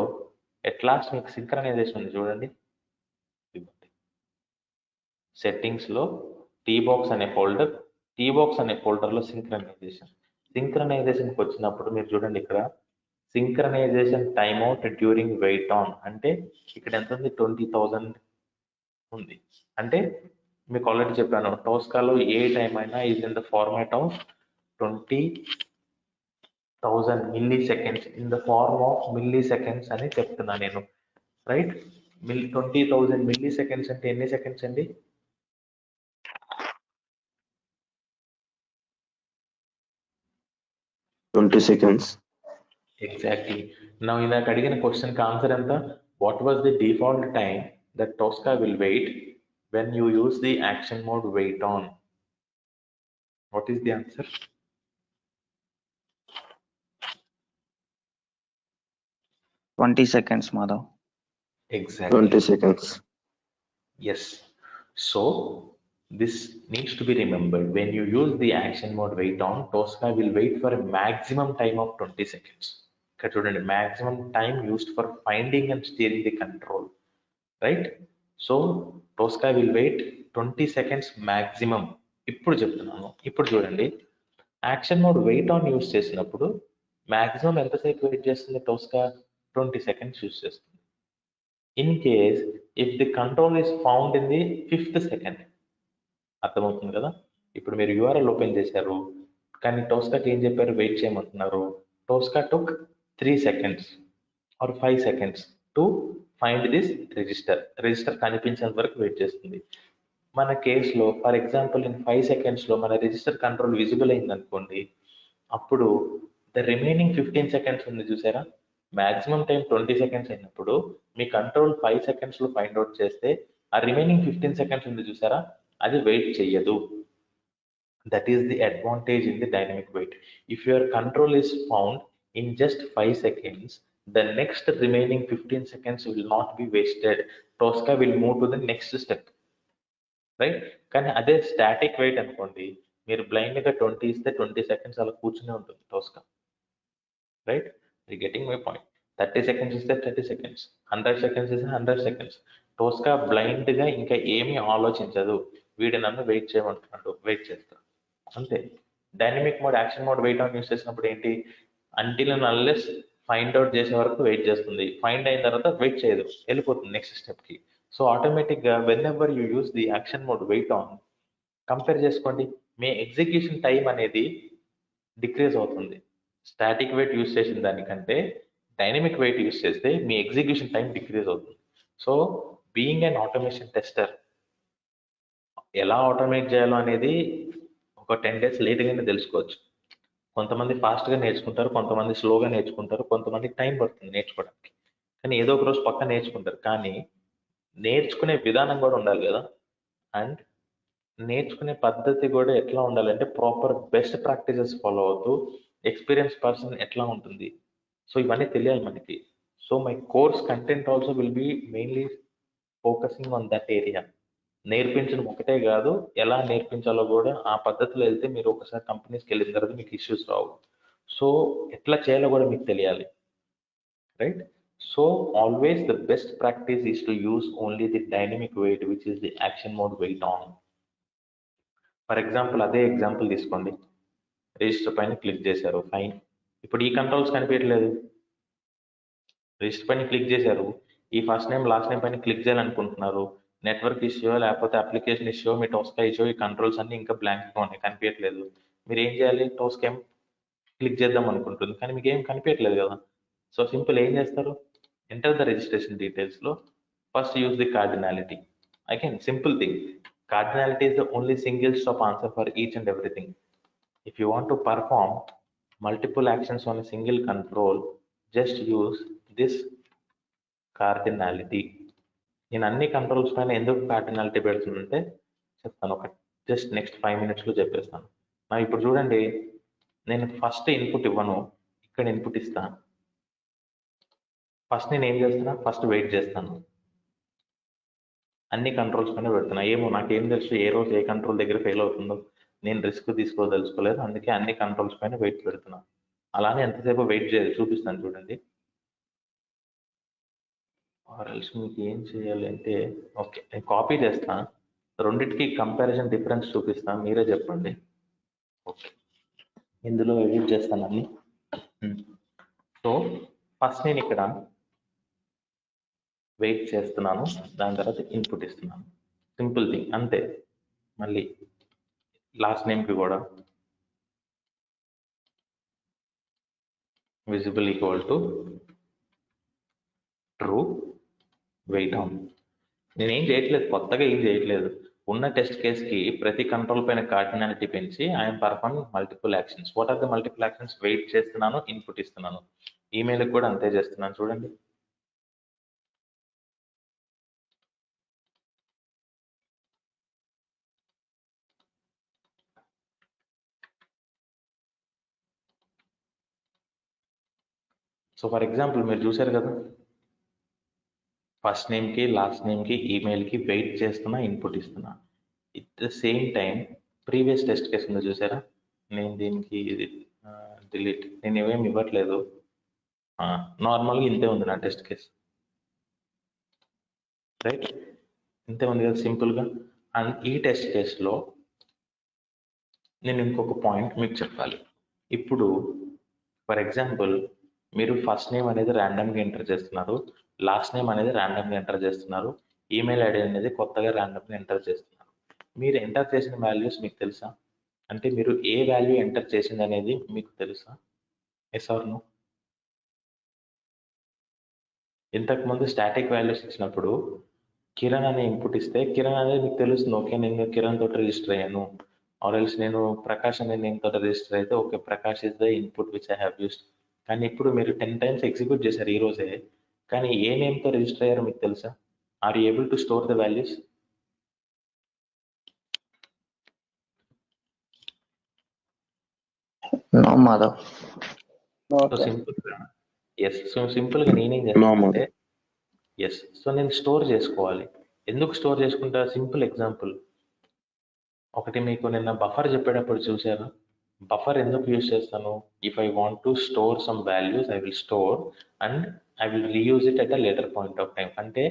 Speaker 2: ఎట్ లాస్ట్ మీకు సింక్రనైజేషన్ ఉంది చూడండి. సెట్టింగ్స్లో టీ బాక్స్ అనే ఫోల్డర్, టీ బాక్స్ అనే ఫోల్డర్లో సింక్రనైజేషన్. సింక్రనైజేషన్కి వచ్చినప్పుడు మీరు చూడండి, ఇక్కడ synchronization time out during wait on అంటే ఇక్కడ ఎంత ఉంది, 20,000 ఉంది. అంటే మీకు ఆల్రెడీ చెప్పాను, టోస్కాలో ఏ టైం అయినా is in the format of 20,000 milliseconds, in the form of milliseconds అని చెప్తున్నా నేను, రైట్? 20,000 మిల్లీ సెకండ్స్ అంటే ఎన్ని సెకండ్స్ అండి?
Speaker 5: 20 seconds.
Speaker 2: Exactly. Now ఇందాక అడిగిన క్వశ్చన్ కి ఆన్సర్ ఎంత? What was the default time that Tosca will wait when you use the action mode wait on? What is the answer?
Speaker 4: 20 seconds, Madhav.
Speaker 2: Exactly.
Speaker 5: 20 seconds.
Speaker 2: Yes. So this needs to be remembered. When you use the action mode wait on, Tosca will wait for a maximum time of 20 seconds. ఇక్కడ చూడండి, maximum time used for finding and steering the control, right? So Tosca will wait 20 seconds maximum. ఇప్పుడు చెప్తున్నాను. ఇప్పుడు చూడండి, action mode wait on use చేసినప్పుడు maximum ఎంతసేపు wait చేస్తుంది Tosca? 20 seconds use చేస్తుంది. In case if the control is found in the 5th second, అర్థమవుతుంది కదా? ఇప్పుడు మీరు యూఆర్ఎల్ ఓపెన్ చేశారు, కానీ టోస్కాకి ఏం చెప్పారు? వెయిట్ చేయమంటున్నారు. Tosca took 3 seconds or 5 seconds to find this register. Register కనిపించేంత వరకు వెయిట్ చేస్తుంది. మన కేసులో ఫర్ ఎగ్జాంపుల్ ఇన్ 5 seconds లో మన రిజిస్టర్ కంట్రోల్ విజిబుల్ అయింది అనుకోండి, అప్పుడు ద రిమైనింగ్ 15 seconds ఉంది చూసారా, మాక్సిమం టైం 20 seconds అయినప్పుడు మీ కంట్రోల్ 5 seconds లో ఫైండ్ అవుట్ చేస్తే ఆ రిమైనింగ్ 15 seconds ఉంది చూసారా, అది వెయిట్ చెయ్యదు. That is the advantage in the dynamic wait. If your control is found in just 5 seconds, the next remaining 15 seconds will not be wasted. Tosca will move to the next step, right? కానీ అదే static wait అనుకోండి, మీరు blind గా 20 ఇస్తే 20 seconds అలా కూర్చునే ఉంటుంది Tosca, right? You getting my point? 30 seconds ఇస్తే 30 seconds, 100 seconds ఇస్తే 100 seconds. టోస్కా బ్లైండ్ గా ఇంకా ఏమీ ఆలోచించదు, వీడు నన్ను వెయిట్ చేయమంటున్నాడు, వెయిట్ చేస్తాడు, అంతే. Dynamic mode action mode wait on use చేసినప్పుడు ఏంటి? Until and unless find out చేసే వరకు వెయిట్ చేస్తుంది. ఫైండ్ అయిన తర్వాత వెయిట్ చేయదు, వెళ్ళిపోతుంది నెక్స్ట్ స్టెప్ కి. సో ఆటోమేటిక్ గా whenever you use the action mode wait on, compare చేసుకోండి, మీ ఎగ్జిక్యూషన్ టైం అనేది డిక్రీజ్ అవుతుంది. స్టాటిక్ వెయిట్ యూస్ చేసిన దానికంటే డైనమిక్ వెయిట్ యూస్ చేస్తే మీ ఎగ్జిక్యూషన్ టైం డిక్రీజ్ అవుతుంది. So being an automation tester, ఎలా ఆటోమేట్ చేయాలో అనేది ఒక 10 days లేట్గానే తెలుసుకోవచ్చు. కొంతమంది ఫాస్ట్గా నేర్చుకుంటారు, కొంతమంది స్లోగా నేర్చుకుంటారు, కొంతమందికి టైం పడుతుంది నేర్చుకోవడానికి, కానీ ఏదో ఒక రోజు పక్క నేర్చుకుంటారు. కానీ నేర్చుకునే విధానం కూడా ఉండాలి కదా, అండ్ నేర్చుకునే పద్ధతి కూడా ఎట్లా ఉండాలంటే ప్రాపర్ బెస్ట్ ప్రాక్టీసెస్ ఫాలో అవుతూ ఎక్స్పీరియన్స్ పర్సన్ ఎట్లా ఉంటుంది, సో ఇవన్నీ తెలియాలి మనకి. So my course content also will be mainly focusing on that area. నేర్పించడం ఒకటే కాదు, ఎలా నేర్పించాలో కూడా ఆ పద్ధతిలో వెళ్తే మీరు ఒకసారి కంపెనీస్కి వెళ్ళిన తర్వాత మీకు ఇష్యూస్ రావు. సో ఎట్లా చేయాలో కూడా మీకు తెలియాలి, right? So always the best practice is to use only the dynamic wait which is the action mode wait on. For example అదే ఎగ్జాంపుల్ తీసుకోండి, రిజిస్టర్ పైన క్లిక్ చేశారు, ఫైన్. ఇప్పుడు ఈ కంట్రోల్స్ కనిపించట్లేదు, రిజిస్టర్ పైన క్లిక్ చేశారు, ఈ ఫస్ట్ నేమ్ లాస్ట్ నేమ్ పైన క్లిక్ చేయాలనుకుంటున్నారు, నెట్వర్క్ ఇష్యూ లేకపోతే అప్లికేషన్ ఇష్యూ, మీ టోస్కా ఇష్యూ, ఈ కంట్రోల్స్ అన్ని ఇంకా బ్లాంక్గా ఉన్నాయి, కనిపించట్లేదు. మీరు ఏం చేయాలి? టోస్కా ఏం క్లిక్ చేద్దాం అనుకుంటుంది, కానీ మీకు ఏం కనిపించట్లేదు కదా. సో సింపుల్, ఏం చేస్తారు? ఎంటర్ ద రిజిస్ట్రేషన్ డీటెయిల్స్లో first use the cardinality. Again simple thing, cardinality is the only single stop answer for each and everything. If you want to perform multiple actions on a single control, just use this cardinality. నేను అన్ని controls పైన ఎందుకు cardinality పెడుతుందంటే చెప్తాను, ఒక just next 5 minutes లో చెప్పేస్తాను. నా ఇప్పుడు చూడండి, నేను ఫస్ట్ ఇన్పుట్ ఇవ్వను, ఇక్కడ ఇన్పుట్ ఇస్తాను. ఫస్ట్ నేను ఏం చేస్తున్నా? ఫస్ట్ వెయిట్ చేస్తాను, అన్ని కంట్రోల్స్ పైన పెడుతున్నా. ఏమో నాకేం తెలుసు ఏ రోజు ఏ కంట్రోల్ దగ్గర ఫెయిల్ అవుతుందో, నేను రిస్క్ తీసుకోదలుచుకోలేదు, అందుకే అన్ని కంట్రోల్స్ పైన వెయిట్ పెడుతున్నా. అలానే ఎంతసేపు వెయిట్ చేయాలి చూపిస్తాను చూడండి. ఆర్ఎల్స్ మీకు ఏం చేయాలి అంటే, ఓకే నేను కాపీ చేస్తా, రెండింటికి కంపారిజన్ డిఫరెన్స్ చూపిస్తా, మీరే చెప్పండి. ఓకే, ఇందులో ఎడిట్ చేస్తాను అన్ని. సో ఫస్ట్ నేను ఇక్కడ వెయిట్ చేస్తున్నాను, దాని తర్వాత ఇన్పుట్ ఇస్తున్నాను, సింపుల్ థింగ్ అంతే. మళ్ళీ లాస్ట్ నేమ్కి కూడా visible equal to true wait on. నేనేం చేయట్లేదు, కొత్తగా ఏం చేయట్లేదు, ఉన్న టెస్ట్ కేస్కి ప్రతి కంట్రోల్ పైన కార్డినాలిటీ పెంచి I'm performing multiple actions. What are the multiple actions? Wait చేస్తున్నాను, ఇన్పుట్ ఇస్తున్నాను. ఈమెయిల్కి కూడా అంతే చేస్తున్నాను చూడండి. సో ఫర్ ఎగ్జాంపుల్ మీరు చూసారు కదా, ఫస్ట్ నేమ్కి లాస్ట్ నేమ్కి ఈమెయిల్కి వెయిట్ చేస్తున్నా, ఇన్పుట్ ఇస్తున్నా. At the same time previous test case ఉందో చూసారా, నేను దీనికి డిలీట్, నేను ఏమేమి ఇవ్వట్లేదు, నార్మల్గా ఇంతే ఉంది నా టెస్ట్ కేసు, రైట్? ఇంతే ఉంది కదా సింపుల్గా. అండ్ ఈ టెస్ట్ కేసులో నేను ఇంకొక పాయింట్ మీకు చెప్పాలి. ఇప్పుడు ఫర్ ఎగ్జాంపుల్ మీరు ఫస్ట్ నేమ్ అనేది ర్యాండమ్గా ఎంటర్ చేస్తున్నారు, లాస్ట్ నేమ్ అనేది ర్యాండమ్గా ఎంటర్ చేస్తున్నారు, ఈమెయిల్ ఐడి అనేది కొత్తగా ర్యాండమ్గా ఎంటర్ చేస్తున్నారు. మీరు ఎంటర్ చేసిన వాల్యూస్ మీకు తెలుసా? అంటే మీరు ఏ వాల్యూ ఎంటర్ చేసింది అనేది మీకు తెలుసా? Yes or no? ఇంతకుముందు స్టాటిక్ వాల్యూస్ ఇచ్చినప్పుడు కిరణ్ అనే ఇన్పుట్ ఇస్తే కిరణ్ అనేది మీకు తెలుస్తుంది, ఓకే నేను కిరణ్ తోటి రిజిస్టర్ అయ్యాను. ఆర్ ఎల్స్ నేను ప్రకాష్ అనే నేమ్ తోటి రిజిస్టర్ అయితే okay Prakash is the input which I have used. కానీ ఇప్పుడు మీరు 10 times ఎగ్జిక్యూట్ చేశారు ఈ రోజే, కానీ ఏ నేమ్తో రిజిస్టర్ అయ్యారో మీకు తెలుసా? Are you able to store the values?
Speaker 4: No, Madhav.
Speaker 2: So సింపుల్గా ఎస్, సో సింపుల్గా నేనేం చేస్తానంటే ఎస్, సో నేను స్టోర్ చేసుకోవాలి. ఎందుకు స్టోర్ చేసుకుంటా? సింపుల్ ఎగ్జాంపుల్ ఒకటి మీకు నిన్న బఫర్ చెప్పేటప్పుడు చూసారా, బఫర్ ఎందుకు యూజ్ చేస్తాను? If I want to store some values I will store and I will reuse it at a later point of time. అంటే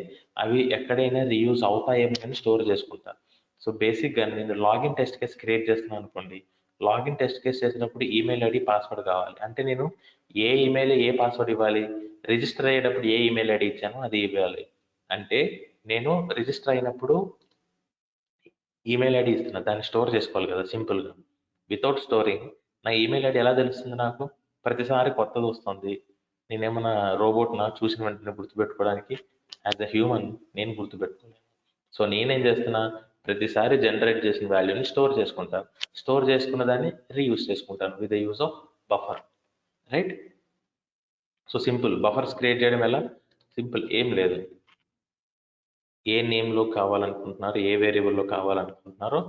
Speaker 2: అవి ఎక్కడైనా రీయూజ్ అవుతాయేమో అని స్టోర్ చేసుకుంటాను. సో బేసిక్గా నేను లాగిన్ టెస్ట్ కేస్ క్రియేట్ చేస్తున్నాను అనుకోండి, లాగిన్ టెస్ట్ కేస్ చేసినప్పుడు ఈమెయిల్ ఐడి పాస్వర్డ్ కావాలి. అంటే నేను ఏ ఈమెయిల్ ఏ పాస్వర్డ్ ఇవ్వాలి? రిజిస్టర్ అయ్యేటప్పుడు ఏ ఈమెయిల్ ఐడి ఇచ్చానో అది ఇవ్వాలి. అంటే నేను రిజిస్టర్ అయినప్పుడు ఈమెయిల్ ఐడి ఇస్తున్నా, దాన్ని స్టోర్ చేసుకోవాలి కదా సింపుల్గా. వితౌట్ స్టోరింగ్ నా ఈమెయిల్ ఐడి ఎలా తెలుస్తుంది నాకు? ప్రతిసారి కొత్తది వస్తుంది. నేనేమన్నా రోబోట్ నా చూసిన వెంటనే గుర్తుపెట్టుకోవడానికి? యాజ్ అ హ్యూమన్ నేను గుర్తుపెట్టుకోలేను. సో నేనేం చేస్తున్నా, ప్రతిసారి జనరేట్ చేసిన వాల్యూని స్టోర్ చేసుకుంటాను. స్టోర్ చేసుకున్న దాన్ని రీయూజ్ చేసుకుంటాను with the use of buffer, right? So simple. Buffers create చేయడం ఎలా? సింపుల్, ఏం లేదు. ఏ నేమ్లో కావాలనుకుంటున్నారో, ఏ వేరియబుల్లో కావాలనుకుంటున్నారో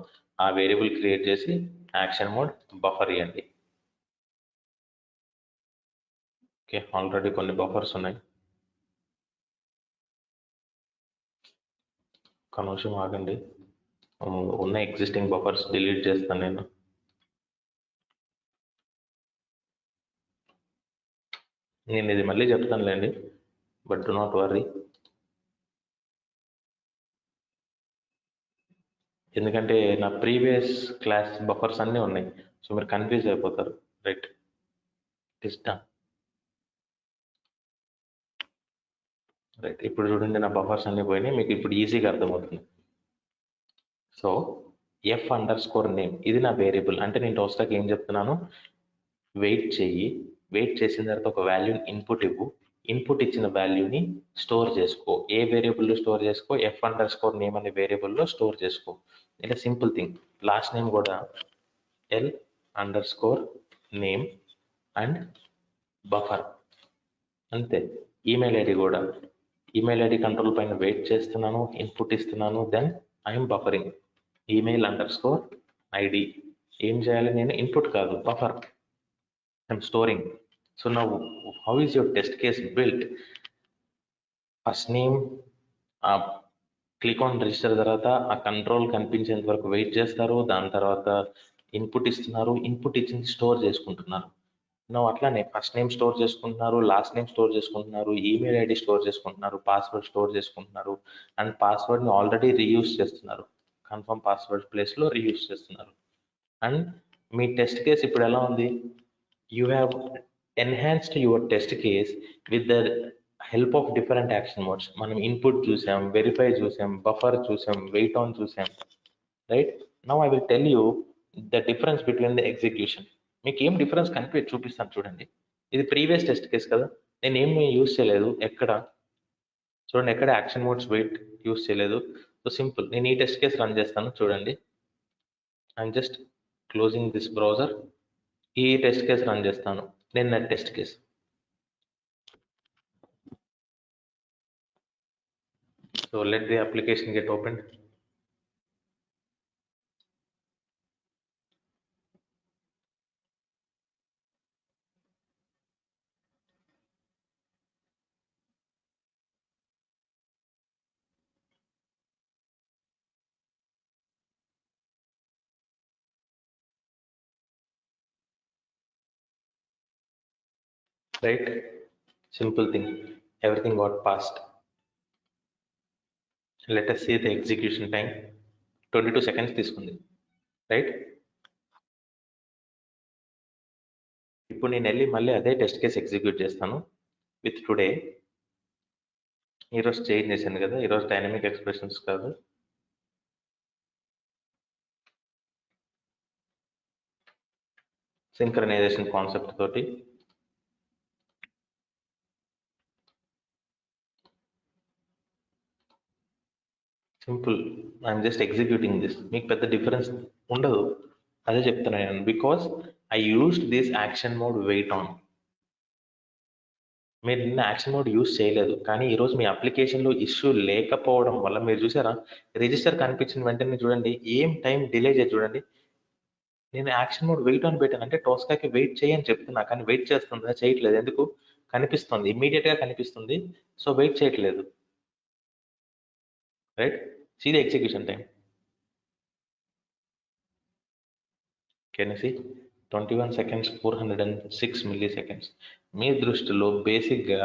Speaker 2: ఆ వేరియబుల్ క్రియేట్ చేసి యాక్షన్ మోడ్ బఫర్ ఇవ్వండి. ఓకే, ఆల్రెడీ కొన్ని బఫర్స్ ఉన్నాయి. ఒక నిమిషం ఆగండి, ఉన్న ఎగ్జిస్టింగ్ బఫర్స్ డిలీట్ చేస్తాను నేను. నేను ఇది మళ్ళీ చెప్తానులేండి, బట్ డు నాట్ వర్రీ. ఎందుకంటే నా ప్రీవియస్ క్లాస్ బఫర్స్ అన్నీ ఉన్నాయి, సో మీరు కన్ఫ్యూజ్ అయిపోతారు, రైట్? ఇష్టం, రైట్? ఇప్పుడు చూడండి నా బఫర్స్ అన్నీ పోయినాయి, మీకు ఇప్పుడు ఈజీగా అర్థమవుతుంది. సో f_name ఇది నా వేరియబుల్. అంటే నేను టోస్టాక్ ఏం చెప్తున్నాను, వెయిట్ చెయ్యి, వెయిట్ చేసిన తర్వాత ఒక వాల్యూని ఇన్పుట్ ఇవ్వు, ఇన్పుట్ ఇచ్చిన వాల్యూని స్టోర్ చేసుకో. ఏ వేరియబుల్లో స్టోర్ చేసుకో? f_name అనే వేరియబుల్లో స్టోర్ చేసుకో. ఇలా సింపుల్ థింగ్. లాస్ట్ నేమ్ కూడా l_name అండ్ బఫర్, అంతే. ఈమెయిల్ ఐడి కూడా ఈమెయిల్ ఐడి కంట్రోల్ పైన వెయిట్ చేస్తున్నాను, ఇన్పుట్ ఇస్తున్నాను, దెన్ ఐఎమ్ బఫరింగ్ email_id. ఏం చేయాలి నేను? ఇన్పుట్ కాదు, buffer. I'm storing. So now how is your test case built? First name click on register తర్వాత ఆ కంట్రోల్ కనిపించేంత వరకు వెయిట్ చేస్తారు, దాని తర్వాత ఇన్పుట్ ఇస్తున్నారు, ఇన్పుట్ ఇచ్చింది స్టోర్ చేసుకుంటున్నారు. నో అట్లానే ఫస్ట్ నేమ్ స్టోర్ చేసుకుంటున్నారు, లాస్ట్ నేమ్ స్టోర్ చేసుకుంటున్నారు, ఈమెయిల్ ఐడి స్టోర్ చేసుకుంటున్నారు, పాస్వర్డ్ స్టోర్ చేసుకుంటున్నారు, అండ్ పాస్వర్డ్ని ఆల్రెడీ రీయూజ్ చేస్తున్నారు, కన్ఫర్మ్ పాస్వర్డ్ ప్లేస్లో రీయూజ్ చేస్తున్నారు. అండ్ మీ టెస్ట్ కేస్ ఇప్పుడు ఎలా ఉంది? You have enhanced your test case with the help of different action modes. మనం ఇన్పుట్ చూసాం, వెరిఫై చూసాం, బఫర్ చూసాం, వెయిట్ ఆన్ చూసాం, right? Now I will tell you the difference between the execution. మీకు ఏం డిఫరెన్స్ కనిపి చూపిస్తాను చూడండి. ఇది ప్రీవియస్ టెస్ట్ కేస్ కదా, నేను ఏం యూజ్ చేయలేదు ఎక్కడ, చూడండి ఎక్కడ యాక్షన్ మోడ్స్ వెయిట్ యూజ్ చేయలేదు. So simple. నేను ఈ టెస్ట్ కేసు రన్ చేస్తాను చూడండి. I'm just closing this browser. ఈ టెస్ట్ కేసు రన్ చేస్తాను. నేను test case. So let the application get opened. Right? Simple thing. Everything got passed. Let us see the execution time. 22 seconds తీసుకుంది. Right? ఇప్పుడు నేను వెళ్ళి మళ్ళీ అదే టెస్ట్ కేసు ఎగ్జిక్యూట్ చేస్తాను. విత్ టుడే ఈరోజు చేంజ్ చేశాను కదా, ఈరోజు డైనమిక్ ఎక్స్ప్రెషన్స్ కాదు, సింక్రనైజేషన్ కాన్సెప్ట్ తోటి simple. I'm just executing this. మీకు పెద్ద డిఫరెన్స్ ఉండదు, అదే చెప్తున్నాను. Because I used this action mode wait on. మీరు నిన్న యాక్షన్ మోడ్ యూస్ చేయలేదు, కానీ ఈరోజు మీ అప్లికేషన్లో ఇష్యూ లేకపోవడం వల్ల మీరు చూసారా, రిజిస్టర్ కనిపించిన వెంటనే చూడండి ఏం టైం డిలే చేసి చూడండి. నేను యాక్షన్ మోడ్ వెయిట్ ఆన్ పెట్టాను అంటే టోస్కాకి వెయిట్ చేయని చెప్తున్నా, కానీ వెయిట్ చేస్తుందా? చేయట్లేదు. ఎందుకు? కనిపిస్తుంది, ఇమ్మీడియట్ గా కనిపిస్తుంది, సో వెయిట్ చేయట్లేదు. Right? See the execution time. Can you see 21 seconds 406 milliseconds. మీ దృష్టిలో బేసిక్గా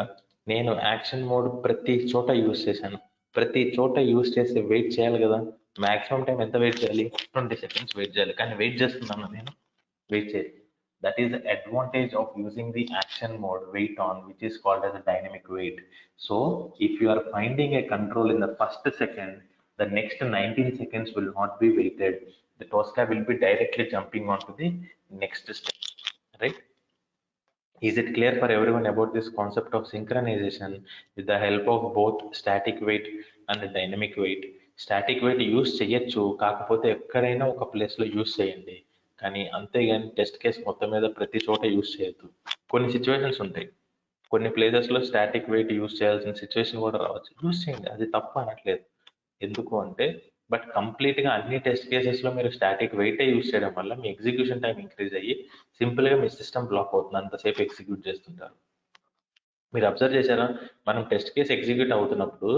Speaker 2: నేను యాక్షన్ మోడ్ ప్రతి చోట యూస్ చేశాను. ప్రతి చోట యూస్ చేసి వెయిట్ చేయాలి కదా. మాక్సిమం టైం ఎంత వెయిట్ చేయాలి? 20 seconds వెయిట్ చేయాలి, కానీ వెయిట్ చేస్తున్నాను నేను, వెయిట్ చేయాలి. That is the advantage of using the action mode wait on, which is called as a dynamic wait. So if you are finding a control in the first second, the next 19 seconds will not be waited. The Tosca will be directly jumping onto the next step. Right? Is it clear for everyone about this concept of synchronization with the help of both static wait and dynamic wait? Static wait use చేయొచ్చు, కాకపోతే ఎక్కడైనా ఒక ప్లేస్లో use చేయండి, కానీ అంతేగాని test case మొత్తం మీద ప్రతి చోట యూస్ చేయొద్దు. కొన్ని సిచ్యువేషన్స్ ఉంటాయి, కొన్ని ప్లేసెస్లో స్టాటిక్ వెయిట్ యూస్ చేయాల్సిన సిచ్యువేషన్ కూడా రావచ్చు, యూస్ చేయండి, అది తప్పు అనట్లేదు. ఎందుకు అంటే బట్ కంప్లీట్గా అన్ని టెస్ట్ కేసెస్లో మీరు స్టాటిక్ వెయిటే యూస్ చేయడం వల్ల మీ ఎగ్జిక్యూషన్ టైం ఇంక్రీజ్ అయ్యి సింపుల్గా మీ సిస్టమ్ బ్లాక్ అవుతుంది, అంతసేపు ఎగ్జిక్యూట్ చేస్తుంటారు. మీరు అబ్జర్వ్ చేశారా, మనం టెస్ట్ కేసు ఎగ్జిక్యూట్ అవుతున్నప్పుడు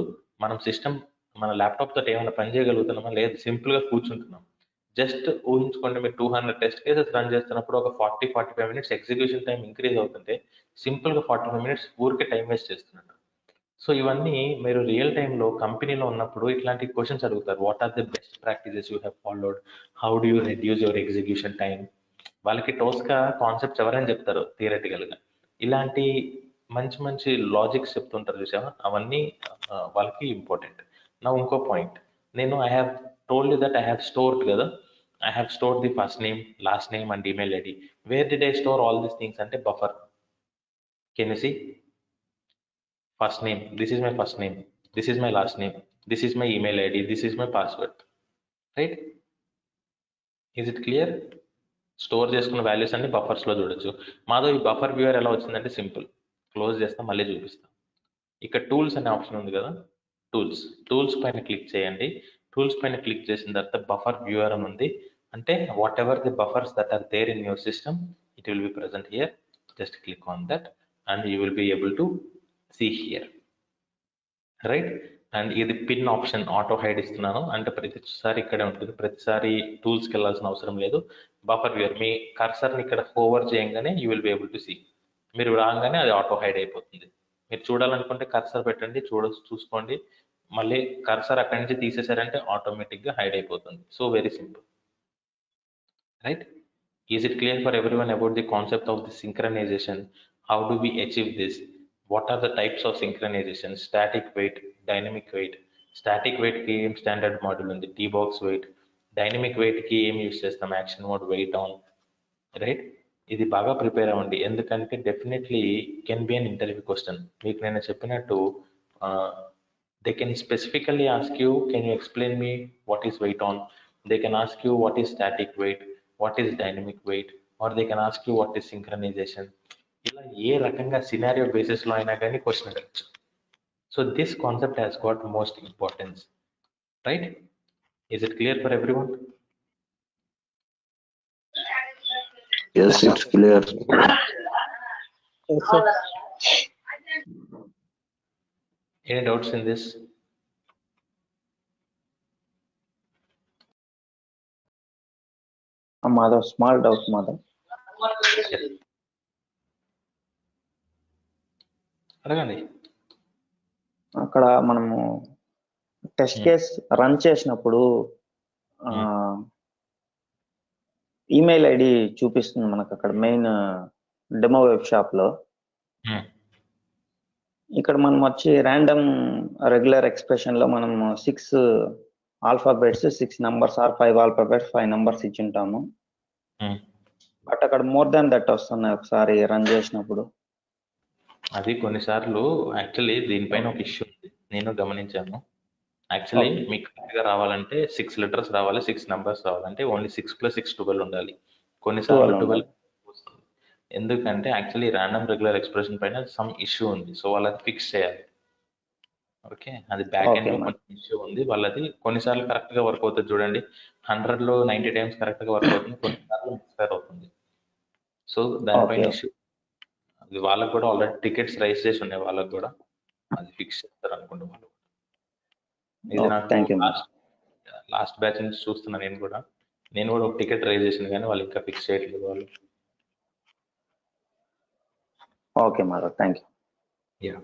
Speaker 2: మనం సిస్టమ్ మన ల్యాప్టాప్ తోటి ఏమైనా పని చేయగలుగుతున్నామా? లేదు, సింపుల్గా కూర్చుంటున్నాం. జస్ట్ ఊహించుకోండి, మీరు 200 టెస్ట్ కేసెస్ రన్ చేస్తున్నప్పుడు ఒక 40-45 minutes ఎగ్జిక్యూషన్ టైం ఇంక్రీజ్ అవుతుంటే సింపుల్గా 45 minutes ఊరికే టైం వేస్ట్ చేస్తున్నట్టు. సో ఇవన్నీ మీరు రియల్ టైంలో కంపెనీలో ఉన్నప్పుడు ఇట్లాంటి క్వశ్చన్స్ అడుగుతారు. What are the best practices you have followed, how do you reduce your execution time? వాళ్ళకి టోస్కా కాన్సెప్ట్స్ ఎవరైనా చెప్తారు థియరటికల్గా, ఇలాంటి మంచి మంచి లాజిక్స్ చెప్తుంటారు చూసావా, అవన్నీ వాళ్ళకి ఇంపార్టెంట్. నా ఇంకో పాయింట్, నేను I have told you that I have stored కదా, I have stored the first name, last name and email ID. Where did I store all these things? Ante buffer. Can you see? First name, this is my first name, this is my last name, this is my email ID, this is my password. Right? Is it clear? Store చేసుకున్న values అన్ని బఫర్స్లో చూడొచ్చు. మాధవ్ ఈ buffer viewer ఎలా వచ్చిందంటే simple, close చేస్తాం, మళ్ళీ చూపిస్తాం. ఇక్కడ టూల్స్ అనే ఆప్షన్ ఉంది కదా, టూల్స్ పైన క్లిక్ చేయండి. టూల్స్ పైన క్లిక్ చేసిన తర్వాత బఫర్ వ్యూవర్ అని ఉంది, అంటే whatever the buffers that are there in your system, it will be present here. Just click on that and you will be able to see here. Right? And ఇది pin option, auto hide ఇస్తున్నాను అంటే ప్రతిసారి ఇక్కడే ఉంటుంది, ప్రతిసారి టూల్స్కి వెళ్ళాల్సిన అవసరం లేదు. బఫర్ వ్యూవర్, మీ కర్సర్ని ఇక్కడ హోవర్ చేయగానే you will be able to see. మీరు రాగానే అది ఆటో హైడ్ అయిపోతుంది. మీరు చూడాలనుకుంటే కర్సర్ పెట్టండి, చూసుకోండి, మళ్ళీ కర్సర్ అక్కడి నుంచి తీసేశారంటే ఆటోమేటిక్గా హైడ్ అయిపోతుంది. So very simple. Right? Is it clear for everyone about the concept of the synchronization? How do we achieve this? What are the types of synchronization? Static wait, dynamic wait. Static wait కి ఏం standard model ఉంది, T-box wait. Dynamic wait కి ఏం use చేస్తాం, action mode wait on. Right? ఇది బాగా prepare అవ్వండి, ఎందుకంటే definitely can be an interview question. మీకు నేను చెప్పినట్టు they can specifically ask you, can you explain me what is weight on? They can ask you what is static weight, what is dynamic weight, or they can ask you what is synchronization. ఇలా ఏ రకంగా scenario basis లో అయినా కానీ question అడగచ్చు. So this concept has got most importance, right? Is it clear for everyone?
Speaker 5: Yes, it's clear.
Speaker 3: Yes, sir.
Speaker 2: Any doubts in this?
Speaker 4: Madhav, small doubt Madhav.
Speaker 2: అడగండి.
Speaker 4: అక్కడ మనము test case run చేసినప్పుడు ఈమెయిల్ ఐడి చూపిస్తుంది మనకు అక్కడ మెయిన్ డెమో వెబ్ షాప్ లో. ఇక్కడ మనం వచ్చి ర్యాండమ్ రెగ్యులర్ ఎక్స్ప్రెషన్ లో మనం 6 alphabets 6 numbers or 5 alphabets 5 numbers ఇచ్చి ఉంటాము. బట్ అక్కడ మోర్ దాన్ దట్ వస్తున్నాయి ఒకసారి రన్ చేసినప్పుడు.
Speaker 2: అది కొన్నిసార్లు యాక్చువల్లీ దీనిపైన ఒక ఇష్యూ ఉంది, నేను గమనించాను. యాక్చువల్లీ మీకు కరెక్ట్ గా రావాలంటే 6 లెటర్స్ రావాలి, 6 నంబర్స్ రావాలంటే ఓన్లీ 6 + 6 12 ఉండాలి. కొన్నిసార్లు 12 వస్తుంది. ఎందుకంటే యాక్చువల్లీ ర్యాండమ్ రెగ్యులర్ ఎక్స్ప్రెషన్ పైన సమ్ ఇష్యూ ఉంది. సో వాళ్ళది ఫిక్స్ చేయాలి. ఓకే, అది బ్యాక్ ఎండ్ లో కొంచెం ఇష్యూ ఉంది వాళ్ళది. కొన్నిసార్లు కరెక్ట్ గా వర్క్ అవుతుంది చూడండి, 100 లో 90 టైమ్స్ కరెక్ట్ గా వర్క్ అవుతుంది, కొన్నిసార్లు మిస్ఫైర్ అవుతుంది. సో దానిపైన ఇష్యూ అది వాళ్ళకి కూడా ఆల్రెడీ టికెట్స్ రైజ్ చేసి ఉన్నాయి, వాళ్ళకి కూడా అది ఫిక్స్ చేస్తారు అనుకుంటా వాళ్ళు. ఇది నాకు లాస్ట్ బ్యాచ్ నుంచి చూస్తున్నా, నేను కూడా ఒక టికెట్ రైజ్ చేసిన కానీ వాళ్ళు ఇంకా ఫిక్స్ చేయట్లేదు వాళ్ళు.
Speaker 4: Okay Madhav, thank you.
Speaker 2: Yeah.